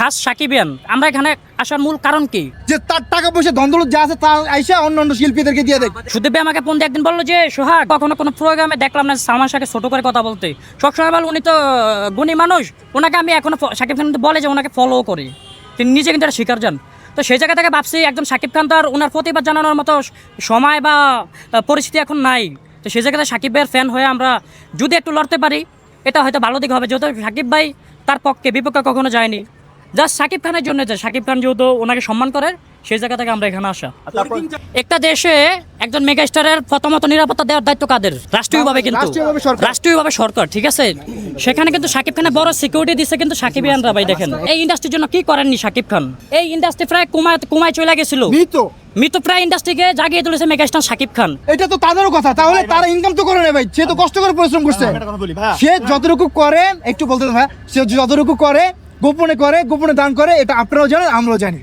খাস সাকিবিয়ান আমরা এখানে আসার মূল কারণ কি? যে তার টাকা পয়সা ধন্দৌলত যা আছে তা আইসা অন্য শিল্পীদেরকে দিয়ে দেয়। সুদীপ ভাই আমাকে ফোন দিয়ে একদিন বললো যে সোহাগ কখনো কোনো প্রোগ্রামে দেখলাম না সালমান শাহকে ছোট করে কথা বলতে। সবসময় বল উনি তো গুণী মানুষ, ওনাকে আমি এখনো শাকিব খান কিন্তু বলে যে ওনাকে ফলো করি, তিনি নিজে কিন্তু এটা স্বীকার যান। তো সেই জায়গা থেকে ভাবছি একজন শাকিব খান তো আর ওনার প্রতিবাদ জানানোর মতো সময় বা পরিস্থিতি এখন নাই। তো সেই জায়গাতে শাকিব ভাইয়ের ফ্যান হয়ে আমরা যদি একটু লড়তে পারি এটা হয়তো ভালো দিক হবে, যেহেতু শাকিব ভাই তার পক্ষে বিপক্ষে কখনো যায়নি, জাস্ট শাকিব খানের জন্য যে শাকিব খান যেহেতু ওনাকে সম্মান করে সেই জায়গা থেকে আমরা এখানে আসা। একটা দেশে একজন মেগা স্টারের প্রথমত নিরাপত্তা দেওয়ার দায়িত্ব কাদের? রাষ্ট্রীয়ভাবে, কিন্তু রাষ্ট্রীয়ভাবে সরকার, ঠিক আছে। সেখানে কিন্তু শাকিব খানের বড় সিকিউরিটি দিচ্ছে কিন্তু সাকিবিয়ানরা। ভাই দেখেন এই ইন্ডাস্ট্রির জন্য কি করেননি শাকিব খান। এই ইন্ডাস্ট্রি প্রায় কুমায় চলে গেছিল, মৃত প্রায় ইন্ডাস্ট্রিকে জাগিয়ে তুলেছে মেগাস্টার শাকিব খান। এটা তো তাদেরও কথা, তাহলে তারা ইনকাম তো করে না ভাই, সে তো কষ্ট করে পরিশ্রম করছে। সে যতটুকু করে একটু বলতে ভাই, সে যতটুকু করে গোপনে দান করে, এটা আপনারাও জানেন আমরাও জানি।